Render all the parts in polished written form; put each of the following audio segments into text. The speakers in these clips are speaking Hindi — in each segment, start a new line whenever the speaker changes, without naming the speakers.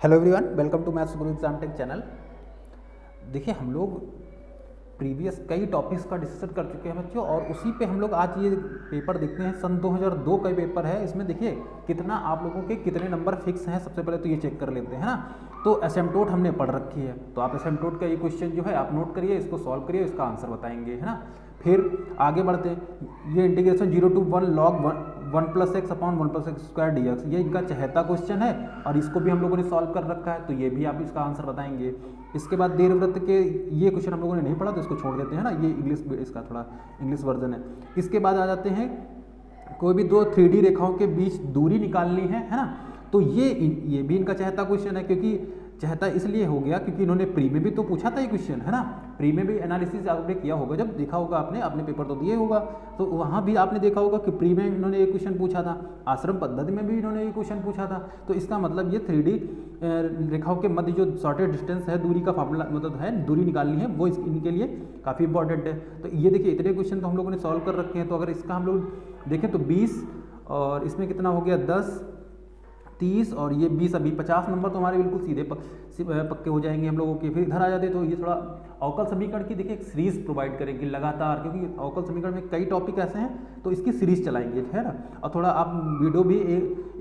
Hello everyone, welcome to maths Guru exam tech channel. देखिए, हम लोग प्रीवियस कई टॉपिक्स का डिस्कशन कर चुके हैं बच्चों, और उसी पे हम लोग आज ये पेपर देखते हैं। सन 2002 का पेपर है। इसमें देखिए कितना आप लोगों के कितने नंबर फिक्स हैं। सबसे पहले तो ये चेक कर लेते हैं ना। तो एसिम्पटोट हमने पढ़ रखी है, तो आप एसिम्पटोट का ये क्वेश्चन जो है आप नोट करिए, इसको सॉल्व करिए, इसका आंसर बताएंगे, है ना। फिर आगे बढ़ते हैं। ये integration 0 to 1 log 1 + x upon 1 + x² dx, ये इनका चहेता क्वेश्चन है और इसको भी हम लोगों ने सॉल्व कर रखा है, तो ये भी आप इसका आंसर बताएंगे। इसके बाद दीर्घवृत्त के ये क्वेश्चन हम लोगों ने नहीं पढ़ा, तो इसको छोड़ देते हैं ना, ये इंग्लिश, इसका थोड़ा इंग्लिश वर्जन है। इसके बाद आ जाते हैं, कोई भी दो 3D रेखाओं के बीच दूरी निकालनी है ना। तो ये भी इनका चहेता क्वेश्चन है, क्योंकि चहेता इसलिए हो गया क्योंकि इन्होंने प्री में भी तो पूछा था ये क्वेश्चन, है ना। प्री में भी एनालिसिस आपने किया होगा, जब देखा होगा आपने, अपने पेपर तो दिए होगा, तो वहाँ भी आपने देखा होगा कि प्री में इन्होंने ये क्वेश्चन पूछा था, आश्रम पद्धति में भी इन्होंने ये क्वेश्चन पूछा था। तो इसका मतलब ये 3D रेखाओं के मध्य जो शॉर्टेज डिस्टेंस है, दूरी का फार्मूला मतलब है, दूरी निकालनी है, वो इनके लिए काफ़ी इंपॉर्टेंट है। तो ये देखिए इतने क्वेश्चन तो हम लोगों ने सॉल्व कर रखे हैं। तो अगर इसका हम लोग देखें तो 20 और इसमें कितना हो गया 10, 30 और ये 20, अभी 50 नंबर तो हमारे बिल्कुल सीधे पक्के हो जाएंगे हम लोगों के। फिर इधर आ जाते तो ये थोड़ा अवकल समीकरण की देखिए एक सीरीज प्रोवाइड करेंगे लगातार, क्योंकि अवकल समीकरण में कई टॉपिक ऐसे हैं, तो इसकी सीरीज चलाएंगे, है ना। और थोड़ा आप वीडियो भी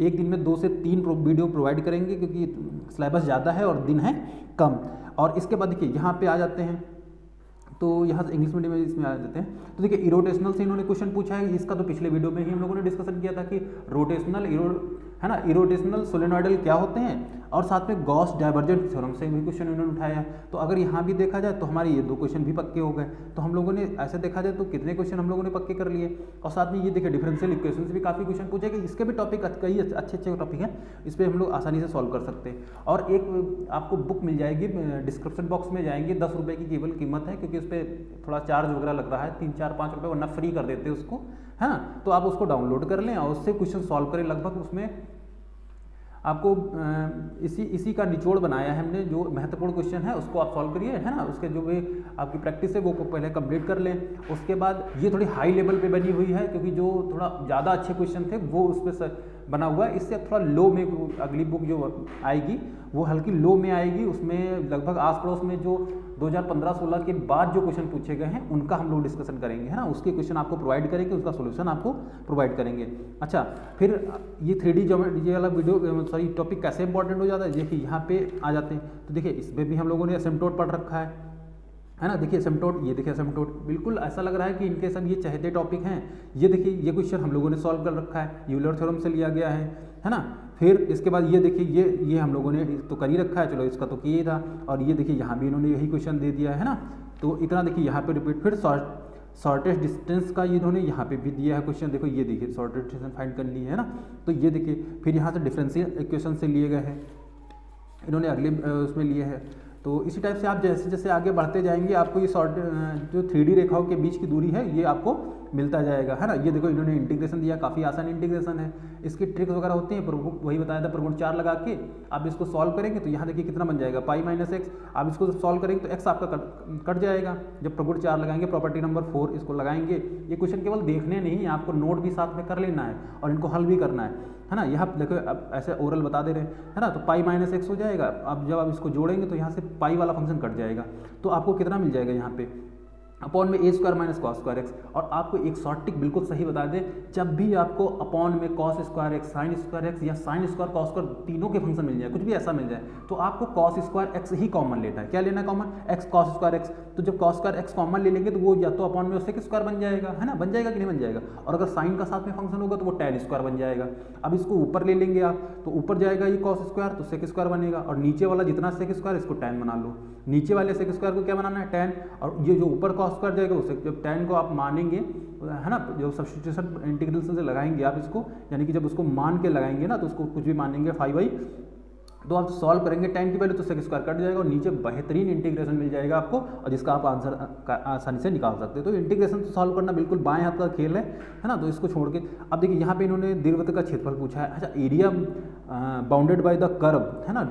एक दिन में 2 से 3 वीडियो प्रोवाइड करेंगे, क्योंकि सिलेबस ज़्यादा है और दिन है कम। और इसके बाद देखिए यहाँ पे आ जाते हैं, तो यहाँ से इंग्लिश मीडियम में इसमें आ जाते हैं। तो देखिए इरोटेशनल से इन्होंने क्वेश्चन पूछा है, इसका तो पिछले वीडियो में ही हम लोगों ने डिस्कशन किया था कि रोटेशनल है ना, इरोटेशनल सोलेनॉइडल क्या होते हैं, और साथ में गॉस डाइवर्जेंट थ्योरम से भी क्वेश्चन इन्होंने उठाया है। तो अगर यहाँ भी देखा जाए तो हमारे ये 2 क्वेश्चन भी पक्के हो गए। तो हम लोगों ने ऐसे देखा जाए तो कितने क्वेश्चन हम लोगों ने पक्के कर लिए। और साथ में ये देखिए डिफरेंशियल इक्वेशन से भी काफ़ी क्वेश्चन पूछे कि इसके भी टॉपिक कई अच्छे टॉपिक हैं, इस पर हम लोग आसानी से सॉल्व कर सकते हैं। और एक आपको बुक मिल जाएगी, डिस्क्रिप्शन बॉक्स में जाएंगे, 10 रुपये की केवल कीमत है, क्योंकि उस पर थोड़ा चार्ज वगैरह लग रहा है, 3-4-5 रुपये, वरना फ्री कर देते हैं उसको, है ना। तो आप उसको डाउनलोड कर लें और उससे क्वेश्चन सॉल्व करें। लगभग उसमें आपको इसी का निचोड़ बनाया है हमने, जो महत्वपूर्ण क्वेश्चन है उसको आप सॉल्व करिए, है ना। उसके जो भी आपकी प्रैक्टिस है वो पहले कंप्लीट कर लें। उसके बाद ये थोड़ी हाई लेवल पे बनी हुई है, क्योंकि जो थोड़ा ज़्यादा अच्छे क्वेश्चन थे वो उस पर बना हुआ है। इससे थोड़ा लो में अगली बुक जो आएगी वो हल्की लो में आएगी। उसमें लगभग आस पड़ोस में जो 2015-16 के बाद जो क्वेश्चन पूछे गए हैं उनका हम लोग डिस्कशन करेंगे, है ना। उसके क्वेश्चन आपको प्रोवाइड करेंगे, उसका सोल्यूशन आपको प्रोवाइड करेंगे। अच्छा, फिर ये 3D ज्योमेट्री वाला वीडियो टॉपिक कैसे इंपॉर्टेंट हो जाता है, देखिए यहाँ पे आ जाते हैं। तो देखिए इसमें भी हम लोगों ने एसिम्पटोट पढ़ रखा है ना। देखिए एसिम्पटोट, ये देखिए एसिम्पटोट, बिल्कुल ऐसा लग रहा है कि इनके सब ये चहेते टॉपिक हैं। ये देखिए ये क्वेश्चन हम लोगों ने सॉल्व कर रखा है, यूलर थ्योरम से लिया गया है ना। फिर इसके बाद ये देखिए ये हम लोगों ने तो कर ही रखा है, चलो इसका तो किया ही था। और ये देखिए यहाँ भी इन्होंने यही क्वेश्चन दे दिया है ना। तो इतना देखिए यहाँ पे रिपीट। फिर शॉर्टेज डिस्टेंस का इन्होंने यहाँ पे भी दिया है क्वेश्चन, देखो ये देखिए शॉर्टेज डिस्टेंस फाइंड करनी है ना। तो ये देखिए फिर यहाँ से डिफरेंशियल इक्वेशन से लिए गए हैं इन्होंने, अगले उसमें लिए हैं। तो इसी टाइप से आप जैसे जैसे आगे बढ़ते जाएंगे आपको ये जो 3D रेखाओं के बीच की दूरी है ये आपको मिलता जाएगा, है ना। ये देखो इन्होंने इंटीग्रेशन दिया, काफ़ी आसान इंटीग्रेशन है। इसकी ट्रिक्स वगैरह होती हैं, वही बताया था, प्रगुण 4 लगा के आप इसको सॉल्व करेंगे तो यहाँ देखिए कितना बन जाएगा π - x। आप इसको सॉल्व करेंगे तो x आपका कट जाएगा। जब प्रगुण 4 लगाएंगे, प्रॉपर्टी नंबर 4 इसको लगाएंगे। ये क्वेश्चन केवल देखने नहीं, आपको नोट भी साथ में कर लेना है और इनको हल भी करना है ना। यहाँ देखो अब ऐसे ओरल बता दे रहे हैं, है ना। तो π - x हो जाएगा। अब जब आप इसको जोड़ेंगे तो यहाँ से पाई वाला फंक्शन कट जाएगा, तो आपको कितना मिल जाएगा यहाँ पे अपॉन में a² - cos² x। और आपको एक शॉर्ट टिक बिल्कुल सही बता दें, जब भी आपको अपॉन में cos² x, sin² x या sin² cos² तीनों के फंक्शन मिल जाए, कुछ भी ऐसा मिल जाए, तो आपको cos² x ही कॉमन लेना है। क्या लेना है कॉमन? x cos² x। तो जब cos² x कॉमन ले लेंगे तो वो या तो अपॉन में sec² बन जाएगा, है ना। बन जाएगा कि नहीं बन जाएगा। और अगर साइन का साथ में फंक्शन होगा तो वो tan² बन जाएगा। अब इसको ऊपर ले लेंगे आप, तो ऊपर जाएगा ये cos² तो sec² बनेगा, और नीचे वाला जितना sec² इसको tan बना लो। नीचे वाले sec² को क्या बनाना है? tan। और ये जो ऊपर cos² जाएगा उसे जब tan को आप मानेंगे, है ना, जो सब्स्टिट्यूशन इंटीग्रेशन से लगाएंगे आप इसको, यानी कि जब उसको मान के लगाएंगे ना तो उसको कुछ भी मानेंगे 5/, तो आप सॉल्व करेंगे tan की वैल्यू तो sec² कट जाएगा और नीचे बेहतरीन इंटीग्रेशन मिल जाएगा आपको, और जिसका आप आंसर आसानी से निकाल सकते हो। तो इंटीग्रेशन सॉल्व करना बिल्कुल बाएं हाथ का खेल है ना। तो इसको छोड़ के अब देखिए यहाँ पे इन्होंने दीर्घवृत्त का क्षेत्रफल पूछा है। अच्छा, area bounded by the curve, है ना,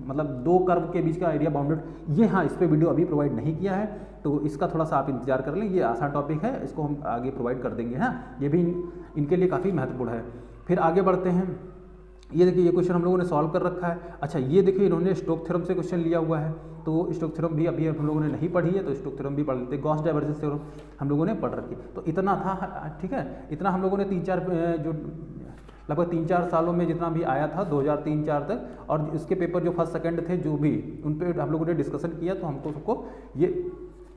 मतलब 2 कर्व के बीच का एरिया बाउंडेड, ये हाँ इस पर वीडियो अभी प्रोवाइड नहीं किया है, तो इसका थोड़ा सा आप इंतजार कर लें। ये आसान टॉपिक है, इसको हम आगे प्रोवाइड कर देंगे, है। ये भी इनके लिए काफ़ी महत्वपूर्ण है। फिर आगे बढ़ते हैं। ये देखिए ये क्वेश्चन हम लोगों ने सॉल्व कर रखा है। अच्छा ये देखिए इन्होंने स्टोक थ्योरम से क्वेश्चन लिया हुआ है, तो स्टोक थ्योरम भी अभी हम लोगों ने नहीं पढ़ी है, तो स्टोक थ्योरम भी पढ़ लेते हैं। गॉस डाइवर्जेंस थ्योरम हम लोगों ने पढ़ रखी, तो इतना था, ठीक है। इतना हम लोगों ने 3-4 जो लगभग 3-4 सालों में जितना भी आया था 2003-4 तक, और इसके पेपर जो फर्स्ट सेकंड थे जो भी, उन पर हम लोगों ने डिस्कशन किया, तो हमको सबको ये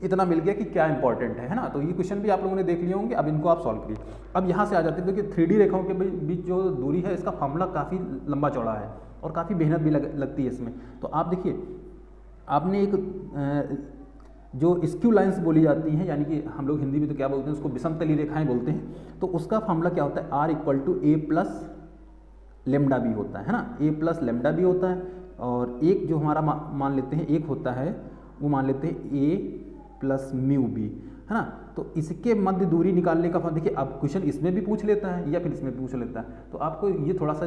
इतना मिल गया कि क्या इंपॉर्टेंट है ना। तो ये क्वेश्चन भी आप लोगों ने देख लिए होंगे, अब इनको आप सॉल्व करिए। अब यहाँ से आ जाते हैं, देखिए 3D रेखाओं के बीच जो दूरी है, इसका फॉर्मूला काफ़ी लंबा चौड़ा है और काफ़ी मेहनत भी लगती है इसमें। तो आप देखिए, आपने एक जो स्क्यू लाइंस बोली जाती हैं, यानी कि हम लोग हिंदी में तो क्या बोलते हैं, उसको विषमतली रेखाएं बोलते हैं। तो उसका फॉर्मूला क्या होता है, R = A + λ भी होता है ना, A + λ भी होता है। और एक जो हमारा मान लेते हैं, एक होता है वो मान लेते हैं A + μ भी, है ना। तो इसके मध्य दूरी निकालने का, देखिए अब क्वेश्चन इसमें भी पूछ लेता है या फिर इसमें पूछ लेता है, तो आपको ये थोड़ा सा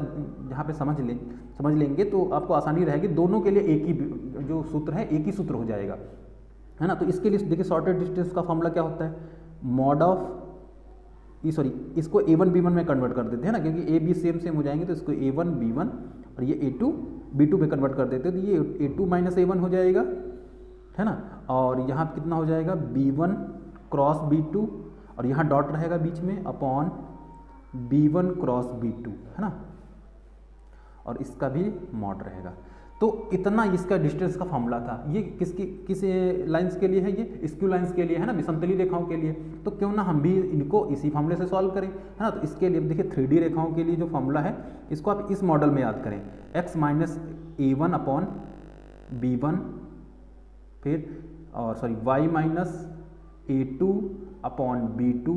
यहाँ पे समझ लेंगे तो आपको आसानी रहेगी। दोनों के लिए एक ही जो सूत्र है, एक ही सूत्र हो जाएगा, है ना। तो इसके लिए देखिए शॉर्टेस्ट डिस्टेंस का फॉर्मूला क्या होता है, मॉड ऑफ इसको A1 B1 में कन्वर्ट कर देते हैं ना, क्योंकि A B सेम हो जाएंगे, तो इसको A1 B1 और ये A2 B2 में कन्वर्ट कर देते हैं, तो ये A2 - A1 हो जाएगा, है ना। और यहाँ कितना हो जाएगा, B1 क्रॉस B2, और यहाँ डॉट रहेगा बीच में, अपॉन B1 क्रॉस B2, है ना। और इसका भी मॉड रहेगा। तो इतना इसका डिस्टेंस का फॉर्मूला था। ये किस लाइंस के लिए है, ये स्क्यू लाइंस के लिए है ना, विषमतली रेखाओं के लिए। तो क्यों ना हम भी इनको इसी फॉर्मूले से सॉल्व करें, है ना। तो इसके लिए देखिए 3D रेखाओं के लिए जो फॉर्मूला है, इसको आप इस मॉडल में याद करें, x - A1 अपॉन B1, फिर y - A2 अपॉन B2,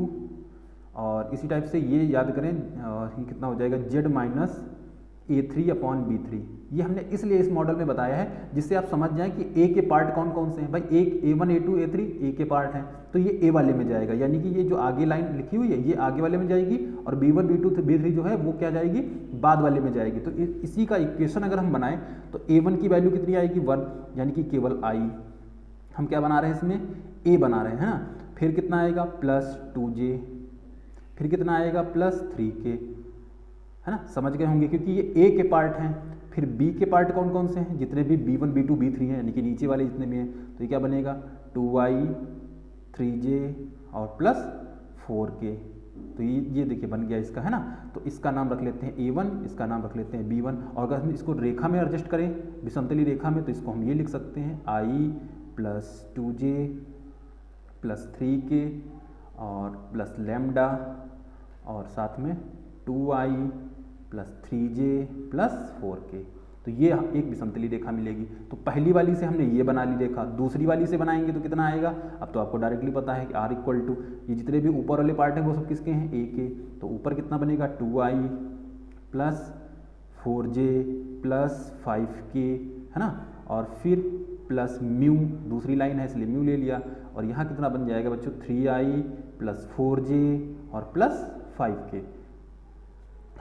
और इसी टाइप से ये याद करें, ये कितना हो जाएगा, z - A3 अपॉन B3। ये हमने इसलिए इस मॉडल में बताया है जिससे आप समझ जाएं कि A के पार्ट कौन कौन से हैं। भाई A1 A2 A3 A के पार्ट हैं, तो ये A वाले में जाएगा, यानी कि ये जो आगे लाइन लिखी हुई है ये आगे वाले में जाएगी, और B1 B2 B3 जो है वो क्या जाएगी, बाद वाले में जाएगी। तो इसी का इक्वेशन अगर हम बनाएं तो A1 की वैल्यू कितनी आएगी, 1, यानी कि केवल I। हम क्या बना रहे हैं इसमें, A बना रहे हैं, है ना। फिर कितना आएगा, +2J, फिर कितना आएगा, +3K, है ना। समझ गए होंगे, क्योंकि ये A के पार्ट हैं। फिर B के पार्ट कौन कौन से हैं, जितने भी B1 B2 B3 हैं, यानी कि नीचे वाले जितने भी हैं, तो ये क्या बनेगा, 2I 3J और +4K। तो ये देखिए बन गया इसका, है ना। तो इसका नाम रख लेते हैं A1, इसका नाम रख लेते हैं B1। और अगर हम इसको रेखा में एडजस्ट करें, विषमतली रेखा में, तो इसको हम ये लिख सकते हैं I + 2J + 3K और +λ, और साथ में 2I + 3J + 4K। तो ये एक विषमतली रेखा मिलेगी। तो पहली वाली से हमने ये बना ली रेखा, दूसरी वाली से बनाएंगे तो कितना आएगा, अब तो आपको डायरेक्टली पता है कि R = ये जितने भी ऊपर वाले पार्ट हैं वो सब किसके हैं, A के। तो ऊपर कितना बनेगा, 2I + 4J + 5K, है ना। और फिर +μ, दूसरी लाइन है इसलिए μ ले लिया। और यहाँ कितना बन जाएगा बच्चों, 3I + 4J और +5K,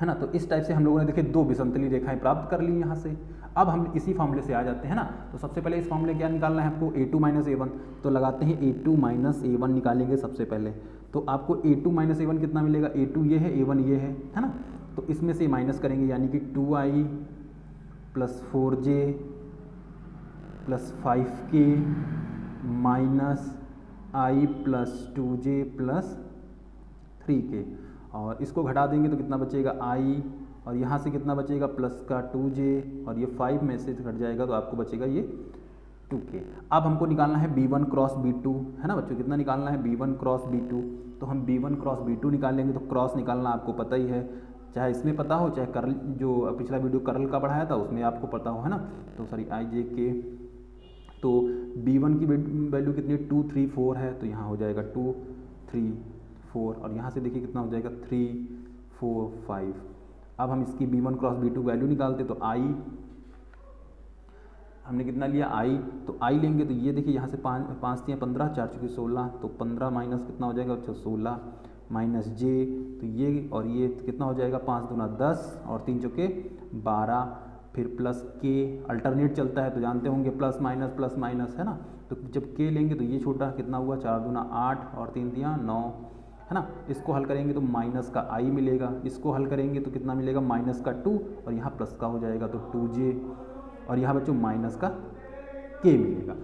है ना। तो इस टाइप से हम लोगों ने देखिए 2 विषमतली रेखाएं प्राप्त कर ली यहाँ से। अब हम इसी फॉर्मूले से आ जाते हैं ना। तो सबसे पहले इस फॉर्मूले क्या निकालना है आपको, A2 - A1। तो लगाते हैं A2 - A1 निकालेंगे सबसे पहले। तो आपको A2 - A1 कितना मिलेगा, A2 ये है, A1 ये है ना। तो इसमें से माइनस करेंगे, यानी कि 2I + 4J + 5K minus I + 2J + 3K। और इसको घटा देंगे तो कितना बचेगा, I, और यहाँ से कितना बचेगा, प्लस का 2J, और ये 5 में से घट जाएगा तो आपको बचेगा ये 2K। अब हमको निकालना है B1 क्रॉस B2, है ना बच्चों, कितना निकालना है, B1 क्रॉस B2। तो हम B1 क्रॉस B2 निकालेंगे, तो क्रॉस निकालना आपको पता ही है, चाहे इसमें पता हो, चाहे कर्ल, जो पिछला वीडियो कर्ल का पढ़ाया था उसमें आपको पता हो, है ना। तो सॉरी IJK। तो B1 की वैल्यू कितनी है, 2 3 4 है, तो यहाँ हो जाएगा 2 3 4, और यहाँ से देखिए कितना हो जाएगा, 3 4 5। अब हम इसकी B1 क्रॉस B2 वैल्यू निकालते, तो I हमने कितना लिया, I, तो I लेंगे तो ये देखिए यहाँ से 5 3 15, 4 चुके 16, तो 15 माइनस कितना हो जाएगा, 16 माइनस J, तो ये और ये कितना हो जाएगा, 5 दूना 10 और 3 चुके 12, फिर प्लस K, अल्टरनेट चलता है तो जानते होंगे प्लस माइनस, है ना। तो जब K लेंगे तो ये छोटा कितना हुआ, 4 दूना 8 और 3 दिया 9, है ना। इसको हल करेंगे तो माइनस का आई मिलेगा, इसको हल करेंगे तो कितना मिलेगा माइनस का 2 और यहाँ प्लस का हो जाएगा तो 2j और यहाँ बच्चों माइनस का k मिलेगा।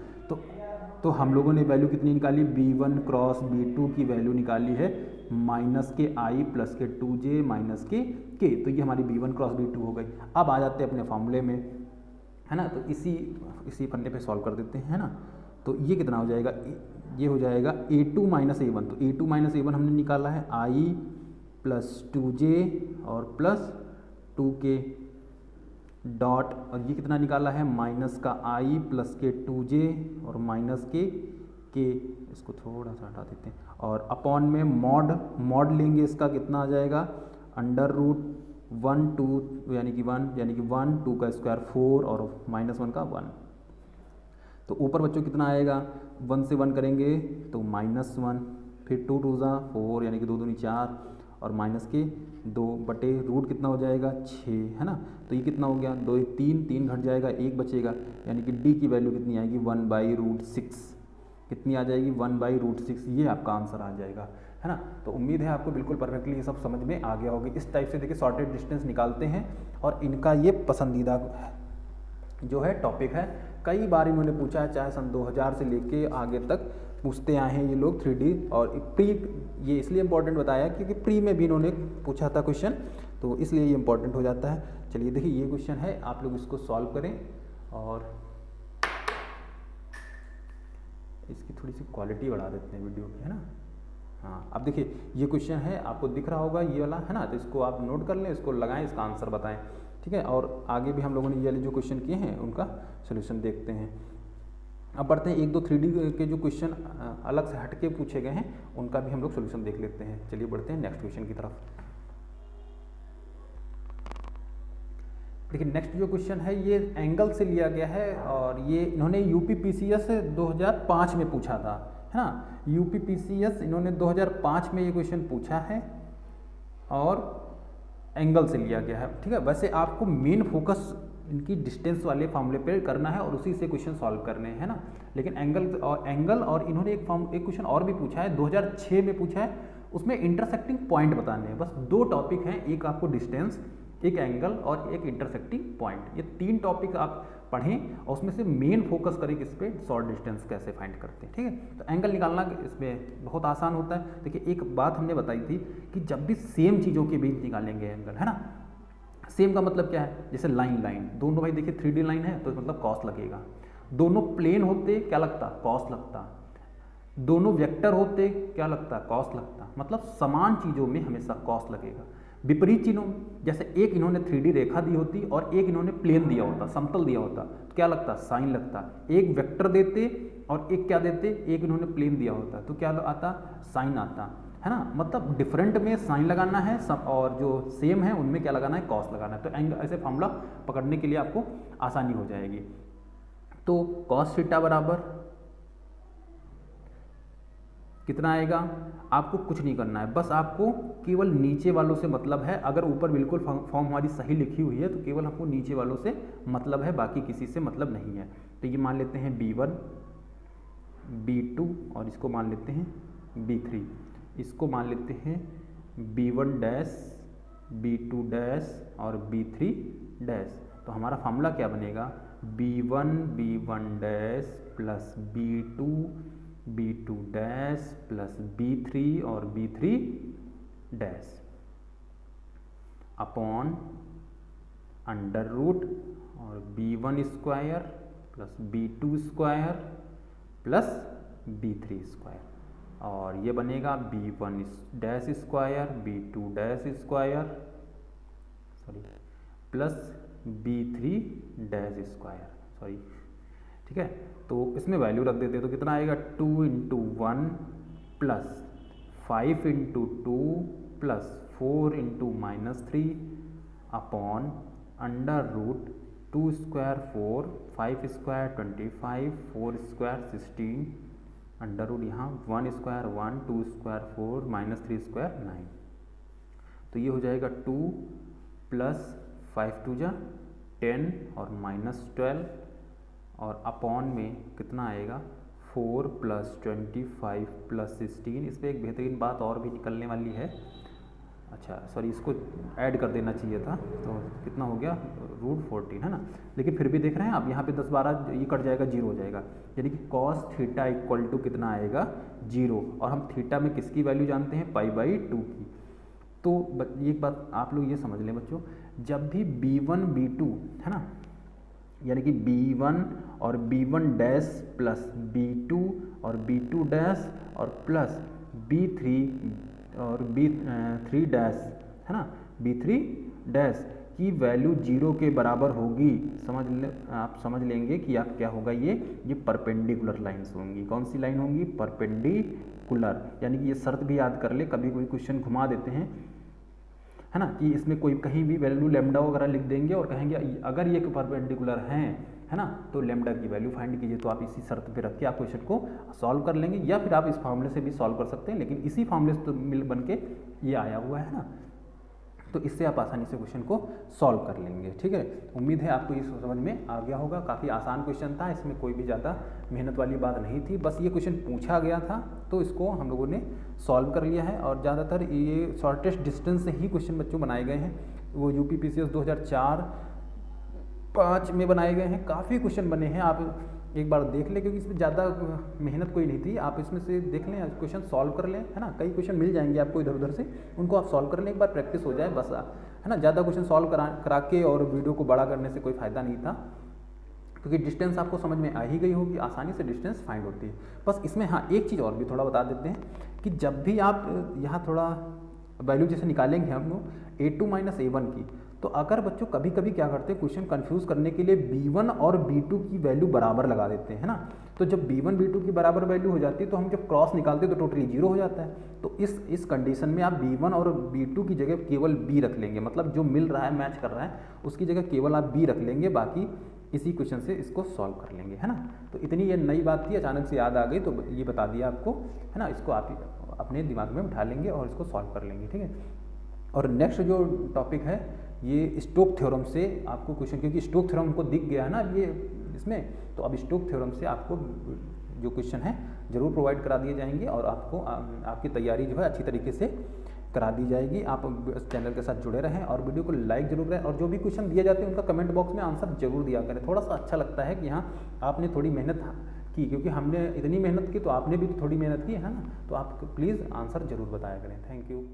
तो हम लोगों ने वैल्यू कितनी निकाली, b1 क्रॉस b2 की वैल्यू निकाली है माइनस के आई प्लस के 2j माइनस के k। तो ये हमारी b1 क्रॉस b2 हो गई। अब आ जाते हैं अपने फॉर्मूले में, है ना। तो इसी पन्ने पे सॉल्व कर देते हैं, है ना। तो ये कितना हो जाएगा, ये हो जाएगा a2 माइनस a1। तो a2 माइनस a1 हमने निकाला है i प्लस 2j और प्लस 2k डॉट, और ये कितना निकाला है माइनस का i प्लस के 2j और माइनस के k, इसको थोड़ा सा हटा देते हैं, और अपॉन में मॉड लेंगे, इसका कितना आ जाएगा अंडर रूट 1 2 यानी कि 1 2 का स्क्वायर 4 और -1 का 1। तो ऊपर बच्चों कितना आएगा, 1 से 1 करेंगे तो -1, फिर 2 2 4 यानी कि 2 दूनी 4 और माइनस के 2 बटे रूट कितना हो जाएगा 6, है ना। तो ये कितना हो गया 2 3 घट जाएगा, 1 बचेगा, यानी कि d की वैल्यू कितनी आएगी 1/√6। कितनी आ जाएगी 1/√6। ये आपका आंसर आ जाएगा, है ना। तो उम्मीद है आपको बिल्कुल परफेक्टली ये सब समझ में आ गया होगी। इस टाइप से देखिए शॉर्टेड डिस्टेंस निकालते हैं और इनका ये पसंदीदा जो है टॉपिक है। कई बार इन्होंने पूछा है, चाहे सन 2000 से लेके आगे तक पूछते आए हैं ये लोग 3D और प्री। ये इसलिए इम्पोर्टेंट बताया क्योंकि प्री में भी इन्होंने पूछा था क्वेश्चन, तो इसलिए ये इम्पोर्टेंट हो जाता है। चलिए देखिए ये क्वेश्चन है, आप लोग इसको सॉल्व करें और इसकी थोड़ी सी क्वालिटी बढ़ा देते हैं वीडियो की, है ना। हाँ, अब देखिए ये क्वेश्चन है, आपको दिख रहा होगा ये वाला, है ना। तो इसको आप नोट कर लें, इसको लगाएं, इसका आंसर बताएं, ठीक है। और आगे भी हम लोगों ने ये वाले जो क्वेश्चन किए हैं उनका सोल्यूशन देखते हैं। अब बढ़ते हैं 1 2 3D के जो क्वेश्चन अलग से हट के पूछे गए हैं उनका भी हम लोग सोल्यूशन देख लेते हैं। चलिए बढ़ते हैं नेक्स्ट क्वेश्चन की तरफ। देखिए नेक्स्ट जो क्वेश्चन है ये एंगल से लिया गया है और ये इन्होंने यूपीपीसीएस 2005 में पूछा था, है ना। यूपीपीसीएस इन्होंने 2005 में ये क्वेश्चन पूछा है और एंगल से लिया गया है, ठीक है। वैसे आपको मेन फोकस इनकी डिस्टेंस वाले फॉर्मूले पे करना है और उसी से क्वेश्चन सॉल्व करने हैं, है ना। लेकिन एंगल और इन्होंने एक क्वेश्चन और भी पूछा है 2006 में पूछा है, उसमें इंटरसेक्टिंग पॉइंट बताने हैं। बस 2 टॉपिक हैं, एक आपको डिस्टेंस, एक एंगल और एक इंटरसेक्टिंग पॉइंट। ये 3 टॉपिक आप पढ़ें और उसमें से मेन फोकस करें किस पे, शॉर्ट डिस्टेंस कैसे फाइंड करते हैं, ठीक है। तो एंगल निकालना इसमें बहुत आसान होता है। देखिए एक बात हमने बताई थी कि जब भी सेम चीज़ों के बीच निकालेंगे एंगल, है ना। सेम का मतलब क्या है, जैसे लाइन दोनों भाई देखिए 3D लाइन है तो मतलब कॉस लगेगा। दोनों प्लेन होते क्या लगता, कॉस लगता। दोनों वेक्टर होते क्या लगता, कॉस लगता। मतलब समान चीज़ों में हमेशा कॉस लगेगा। विपरीत चीज़ों, जैसे एक इन्होंने 3D रेखा दी होती और एक इन्होंने प्लेन दिया होता, समतल दिया होता, तो क्या लगता, साइन लगता। एक वेक्टर देते और एक क्या देते, एक इन्होंने प्लेन दिया होता तो क्या आता, साइन आता, है ना। मतलब डिफरेंट में साइन लगाना है सब और जो सेम है उनमें क्या लगाना है, कॉस लगाना है। तो एंगल ऐसे फॉर्मूला पकड़ने के लिए आपको आसानी हो जाएगी। तो कॉस थीटा बराबर कितना आएगा, आपको कुछ नहीं करना है, बस आपको केवल नीचे वालों से मतलब है। अगर ऊपर बिल्कुल फॉर्म हमारी सही लिखी हुई है तो केवल हमको नीचे वालों से मतलब है, बाकी किसी से मतलब नहीं है। तो ये मान लेते हैं B1 B2 और इसको मान लेते हैं B3, इसको मान लेते हैं B1 डैश B2 डैश और B3 डैश। तो हमारा फार्मूला क्या बनेगा, B1 dash plus B2 dash plus B3 और B3 dash upon under root और B1 square plus B2 square plus B3 square, और ये बनेगा B1 dash square B2 dash square plus B3 dash square, ठीक है। तो इसमें वैल्यू रख देते हैं तो कितना आएगा, 2 × 1 plus 5 × 2 plus 4 × -3 upon under root 2 square 4 5 square 25 4 square 16 under root यहाँ 1 स्क्वायर 1 2 स्क्वायर 4 -3 स्क्वायर 9। तो ये हो जाएगा 2 प्लस 5 2 जा 10 और -12 और अपॉन में कितना आएगा 4 + 25 + 16। इस पर एक बेहतरीन बात और भी निकलने वाली है। अच्छा सॉरी, इसको ऐड कर देना चाहिए था, तो कितना हो गया √14 है ना। लेकिन फिर भी देख रहे हैं आप यहाँ पे 10 12 ये कट जाएगा, 0 हो जाएगा, यानी कि cos थीटा इक्वल टू कितना आएगा 0। और हम थीटा में किसकी वैल्यू जानते हैं, π/2 की। तो एक बात आप लोग ये समझ लें बच्चों, जब भी B1 B2 है ना, यानी कि B1 और B1 डैश प्लस B2 और B2 डैश और प्लस B3 और B3 डैश है ना, B3 डैश की वैल्यू 0 के बराबर होगी, आप समझ लेंगे कि आप क्या होगा, ये परपेंडिकुलर लाइन्स होंगी। कौन सी लाइन होंगी, परपेंडिकुलर। यानी कि ये शर्त भी याद कर ले, कभी कोई क्वेश्चन घुमा देते हैं है ना, कि इसमें कोई कहीं भी वैल्यू लैम्डा वगैरह लिख देंगे और कहेंगे अगर ये परपेंडिकुलर हैं है ना, तो लैम्डा की वैल्यू फाइंड कीजिए। तो आप इसी शर्त पे रख के आप क्वेश्चन को सॉल्व कर लेंगे, या फिर आप इस फॉर्मूले से भी सॉल्व कर सकते हैं, लेकिन इसी फॉर्मूले से तो मिल बन के ये आया हुआ है ना, तो इससे आप आसानी से क्वेश्चन को सॉल्व कर लेंगे। ठीक है, उम्मीद है आपको ये समझ में आ गया होगा। काफ़ी आसान क्वेश्चन था, इसमें कोई भी ज़्यादा मेहनत वाली बात नहीं थी, बस ये क्वेश्चन पूछा गया था तो इसको हम लोगों ने सॉल्व कर लिया है। और ज़्यादातर ये शॉर्टेस्ट डिस्टेंस से ही क्वेश्चन बच्चों बनाए गए हैं, वो UPPCS 2004-5 में बनाए गए हैं। काफ़ी क्वेश्चन बने हैं, आप एक बार देख लें, क्योंकि इसमें ज़्यादा मेहनत कोई नहीं थी। आप इसमें से देख लें, क्वेश्चन सॉल्व कर लें है ना, कई क्वेश्चन मिल जाएंगे आपको इधर उधर से, उनको आप सॉल्व कर लें, एक बार प्रैक्टिस हो जाए बस है ना। ज़्यादा क्वेश्चन सॉल्व करा के और वीडियो को बड़ा करने से कोई फ़ायदा नहीं था, क्योंकि डिस्टेंस आपको समझ में आ ही गई होगी, आसानी से डिस्टेंस फाइंड होती है। बस इसमें हाँ एक चीज़ और भी थोड़ा बता देते हैं कि जब भी आप यहाँ थोड़ा वैल्यू जैसे निकालेंगे हम लोग A2 - A1 की, तो अगर बच्चों कभी कभी क्या करते हैं, क्वेश्चन कंफ्यूज करने के लिए B1 और B2 की वैल्यू बराबर लगा देते हैं है ना। तो जब B1 B2 की बराबर वैल्यू हो जाती है, तो हम जब क्रॉस निकालते हैं तो टोटली 0 हो जाता है। तो इस कंडीशन में आप B1 और B2 की जगह केवल B रख लेंगे, मतलब जो मिल रहा है मैच कर रहा है उसकी जगह केवल आप B रख लेंगे, बाकी इसी क्वेश्चन से इसको सॉल्व कर लेंगे है ना। तो इतनी ये नई बात थी, अचानक से याद आ गई तो ये बता दिया आपको है ना। इसको आप अपने दिमाग में उठा लेंगे और इसको सॉल्व कर लेंगे, ठीक है। और नेक्स्ट जो टॉपिक है ये स्टोक थ्योरम से आपको क्वेश्चन, क्योंकि स्टोक थ्योरम को दिख गया है ना ये इसमें, तो अब स्टोक थ्योरम से आपको जो क्वेश्चन है ज़रूर प्रोवाइड करा दिए जाएंगे और आपको आपकी तैयारी जो है अच्छी तरीके से करा दी जाएगी। आप इस चैनल के साथ जुड़े रहें और वीडियो को लाइक जरूर करें, और जो भी क्वेश्चन दिए जाते हैं उनका कमेंट बॉक्स में आंसर जरूर दिया करें। थोड़ा सा अच्छा लगता है कि हाँ आपने थोड़ी मेहनत की, क्योंकि हमने इतनी मेहनत की तो आपने भी तो थोड़ी मेहनत की है ना। तो आप प्लीज़ आंसर जरूर बताया करें। Thank you.